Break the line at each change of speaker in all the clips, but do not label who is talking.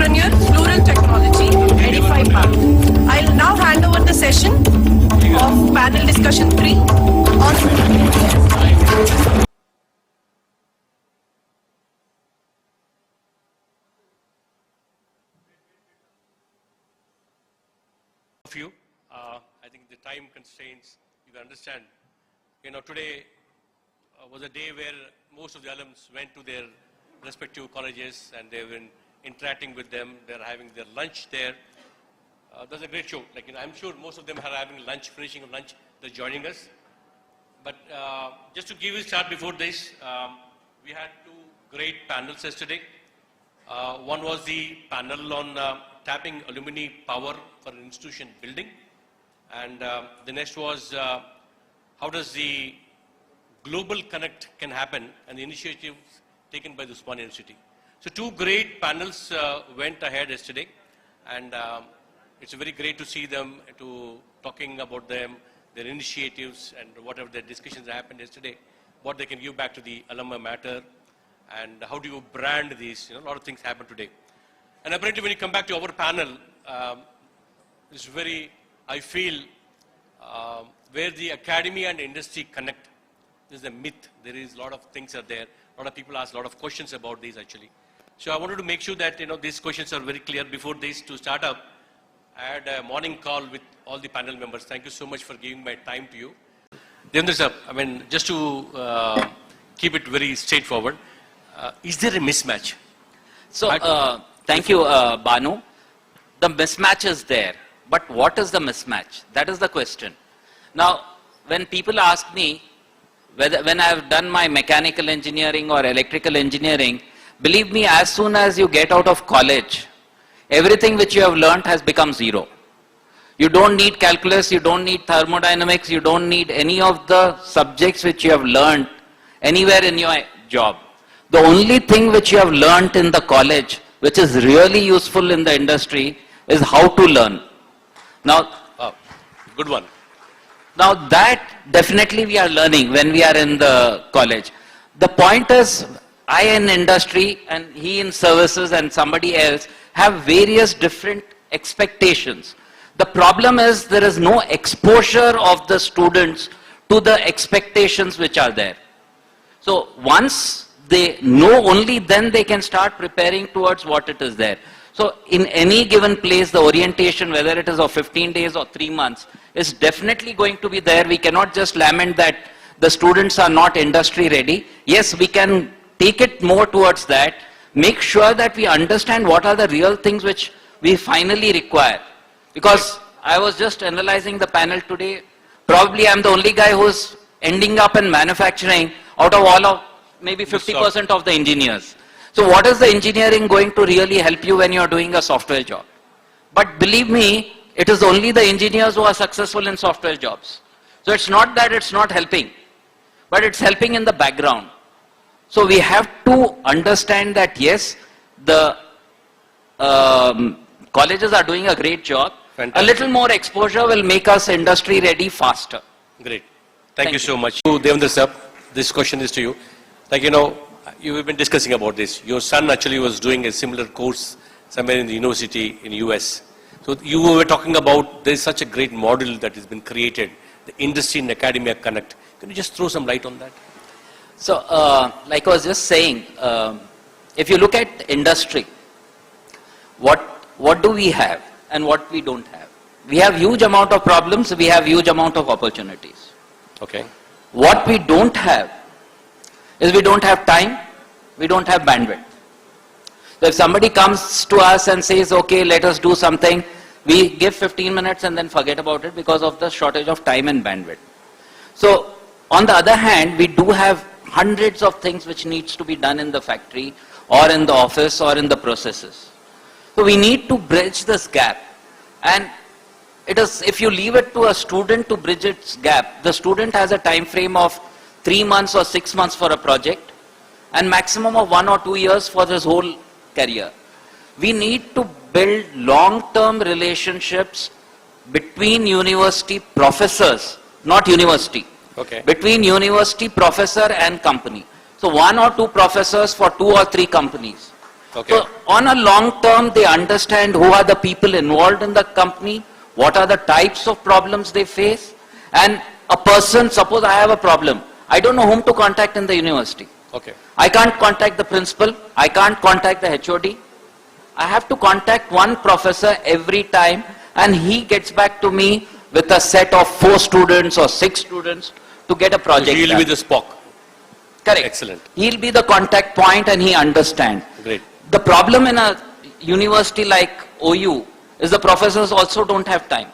Pioneer Fluoral Technology, Edify Park. I'll now hand over the session of panel discussion 3 on
of you. I think the time constraints, you can understand. Today was a day where most of the alums went to their respective colleges and they've been interacting with them. They're having their lunch there. That's a great show. I'm sure most of them are having lunch, finishing of lunch. They're joining us. But just to give you a start before this, we had two great panels yesterday. One was the panel on tapping alumni power for an institution building. And the next was how does the global connect can happen and the initiatives taken by the Usmania University. So two great panels went ahead yesterday, and it's very great to see them, to talking about them, their initiatives and whatever their discussions happened yesterday, what they can give back to the alumni matter, and how do you brand these. A lot of things happened today. And apparently when you come back to our panel, it's very, I feel, where the academy and industry connect. There's a myth. There is a lot of things are there. A lot of people ask a lot of questions about these actually. So I wanted to make sure that these questions are very clear before this to start up. I had a morning call with all the panel members. Thank you so much for giving my time to you. Devendra sir, just to keep it very straightforward, is there a mismatch?
So thank you, Banu. The mismatch is there, but what is the mismatch? That is the question. Now, when people ask me, when I have done my mechanical engineering or electrical engineering, believe me, as soon as you get out of college, everything which you have learnt has become zero. You don't need calculus, you don't need thermodynamics, you don't need any of the subjects which you have learnt anywhere in your job. The only thing which you have learnt in the college, which is really useful in the industry, is how to learn. Now,
good one.
Now that definitely we are learning when we are in the college. The point is, I in industry and he in services and somebody else have various different expectations. The problem is there is no exposure of the students to the expectations which are there. So once they know, only then they can start preparing towards what it is there. So in any given place, the orientation, whether it is of 15 days or 3 months, is definitely going to be there. We cannot just lament that the students are not industry ready. Yes, we can take it more towards that. Make sure that we understand what are the real things which we finally require. Because I was just analyzing the panel today. Probably I'm the only guy who's ending up in manufacturing out of all of maybe 50% of the engineers. So what is the engineering going to really help you when you're doing a software job? But believe me, it is only the engineers who are successful in software jobs. So it's not that it's not helping, but it's helping in the background. So we have to understand that yes, the colleges are doing a great job.
Fantastic.
A little more exposure will make us industry ready faster.
Great. Thank you so much. Devendra sir, this question is to you. You've been discussing about this. Your son actually was doing a similar course somewhere in the university in the US. So you were talking about there's such a great model that has been created, the industry and academia connect. Can you just throw some light on that?
So like I was just saying, if you look at industry, what do we have and what we don't have? We have huge amount of problems, we have huge amount of opportunities.
Okay.
What we don't have is we don't have time, we don't have bandwidth. So if somebody comes to us and says, okay, let us do something, we give 15 minutes and then forget about it because of the shortage of time and bandwidth. So on the other hand, we do have hundreds of things which needs to be done in the factory or in the office or in the processes. So we need to bridge this gap. And it is, if you leave it to a student to bridge its gap, the student has a time frame of 3 months or 6 months for a project and maximum of 1 or 2 years for his whole career. We need to build long-term relationships between university professors, not university, between university professor and company. So 1 or 2 professors for 2 or 3 companies.
Okay.
So on a long term, they understand who are the people involved in the company, what are the types of problems they face, and a person, suppose I have a problem, I don't know whom to contact in the university.
Okay.
I can't contact the principal, I can't contact the HOD. I have to contact one professor every time, and he gets back to me with a set of 4 students or 6 students to get a project
He'll
done.
be the Spock.
Correct.
Excellent.
He'll be the contact point and he understands.
Great.
The problem in a university like OU is the professors also don't have time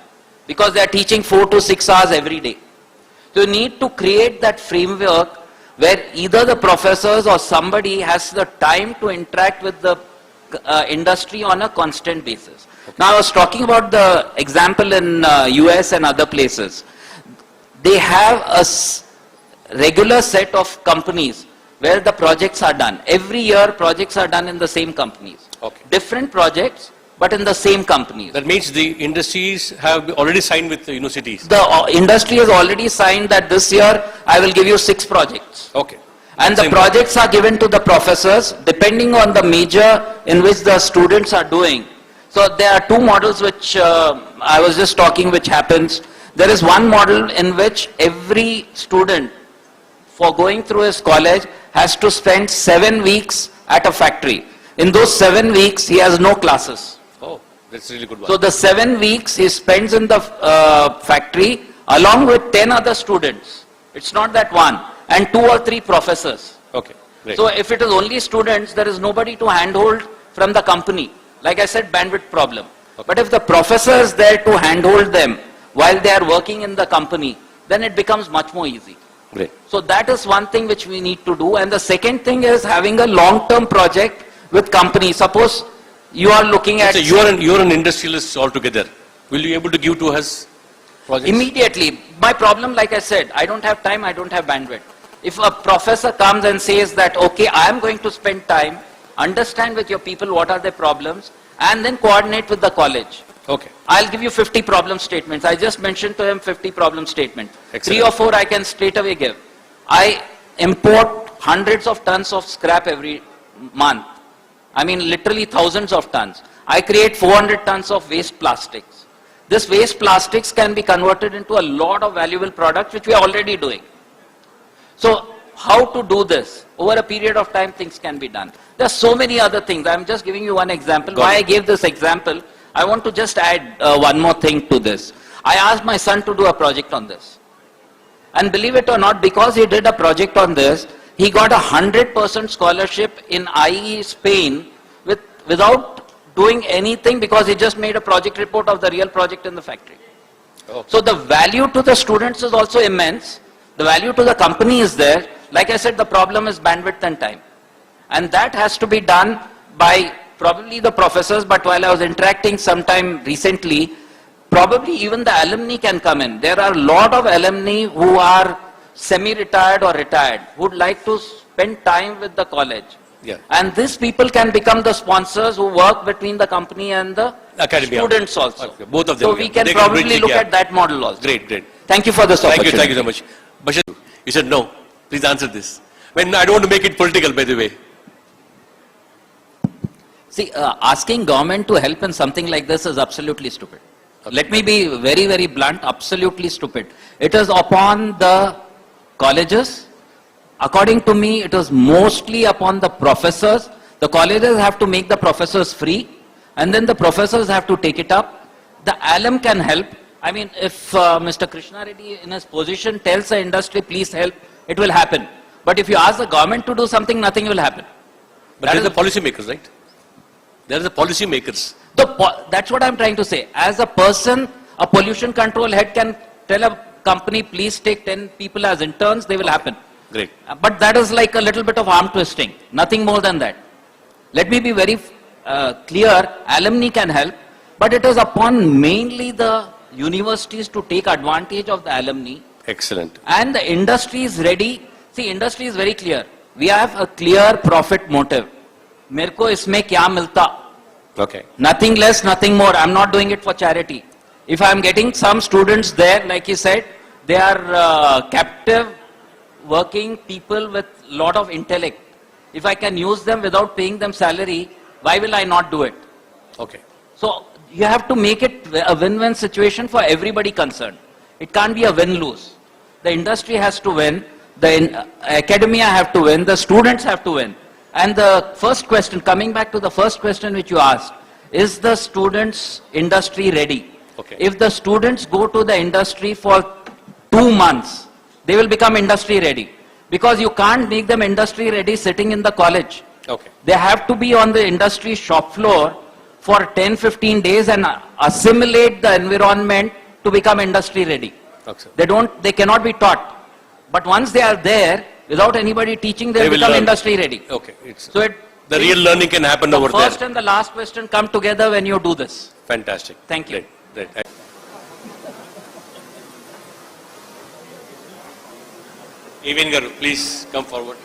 because they are teaching 4 to 6 hours every day. So you need to create that framework where either the professors or somebody has the time to interact with the industry on a constant basis. Okay. Now I was talking about the example in US and other places. They have a regular set of companies where the projects are done. Every year projects are done in the same companies.
Okay.
Different projects, but in the same companies.
That means the industries have already signed with the universities.
The industry has already signed that this year I will give you 6 projects.
Okay.
And the
Same
projects are given to the professors depending on the major in which the students are doing. So there are 2 models which I was just talking which happens. There is one model in which every student for going through his college has to spend 7 weeks at a factory. In those 7 weeks he has no classes.
Oh, that's really good one.
So the 7 weeks he spends in the factory along with 10 other students. It's not that one. And 2 or 3 professors.
Okay, great.
So if it is only students, there is nobody to handhold from the company. Like I said, bandwidth problem.
Okay.
But if the professor is there to handhold them while they are working in the company, then it becomes much more easy.
Great.
So that is one thing which we need to do. And the second thing is having a long-term project with companies. Suppose you are looking at...
So you're an industrialist altogether. Will you be able to give to us projects?
Immediately. My problem, like I said, I don't have time, I don't have bandwidth. If a professor comes and says that, okay, I am going to spend time, understand with your people what are their problems, and then coordinate with the college.
Okay.
I'll give you 50 problem statements. I just mentioned to him 50 problem statements.
Excellent.
3 or 4 I can straight away give. I import hundreds of tons of scrap every month. I mean literally thousands of tons. I create 400 tons of waste plastics. This waste plastics can be converted into a lot of valuable products which we are already doing. So how to do this? Over a period of time things can be done. There are so many other things. I am just giving you one example. Why I gave this example, I want to just add one more thing to this. I asked my son to do a project on this. And believe it or not, because he did a project on this, he got 100% scholarship in IE Spain without doing anything because he just made a project report of the real project in the factory.
Oh.
So the value to the students is also immense. The value to the company is there. Like I said, the problem is bandwidth and time. And that has to be done by probably the professors, but while I was interacting sometime recently, probably even the alumni can come in. There are a lot of alumni who are semi-retired or retired, who would like to spend time with the college.
Yeah.
And these people can become the sponsors who work between the company and the
Academia.
students also.
Okay. Both of them.
So we can probably look at that model also.
Great, great.
Thank you for this opportunity.
Thank you so much. Bashir, you said no. Please answer this. When I don't want to make it political, by the way.
See, asking government to help in something like this is absolutely stupid. Let me be very, very blunt, absolutely stupid. It is upon the colleges. According to me, it is mostly upon the professors. The colleges have to make the professors free, and then the professors have to take it up. The alum can help. I mean, if Mr. Krishna Reddy in his position tells the industry, please help, it will happen. But if you ask the government to do something, nothing will happen.
But there are the policy makers, right? There are the policy makers.
That's what I'm trying to say. As a person, a pollution control head can tell a company, please take 10 people as interns, they will happen.
Great.
But that is like a little bit of arm twisting, nothing more than that. Let me be very clear, alumni can help, but it is upon mainly the universities to take advantage of the alumni.
Excellent.
And the industry is ready. See, industry is very clear. We have a clear profit motive. मेरे को इसमें क्या मिलता?
Okay.
Nothing less, nothing more. I'm not doing it for charity. If I'm getting some students there, like he said, they are captive, working people with lot of intellect. If I can use them without paying them salary, Why will I not do it?
Okay.
So you have to make it a win-win situation for everybody concerned. It can't be a win-lose. The industry has to win, the academia have to win, the students have to win. And the first question, coming back to the first question which you asked, is the students' industry ready?
Okay.
If the students go to the industry for 2 months, they will become industry ready. Because you can't make them industry ready sitting in the college.
Okay.
They have to be on the industry shop floor for 10-15 days and assimilate the environment to become industry ready.
Okay.
They cannot be taught. But once they are there, without anybody teaching, they
will
become
learn.
industry ready.
Okay.
So
the real learning can happen over there.
First and the last question come together when you do this.
Fantastic.
Thank you.
Great. Even Garu, please come forward.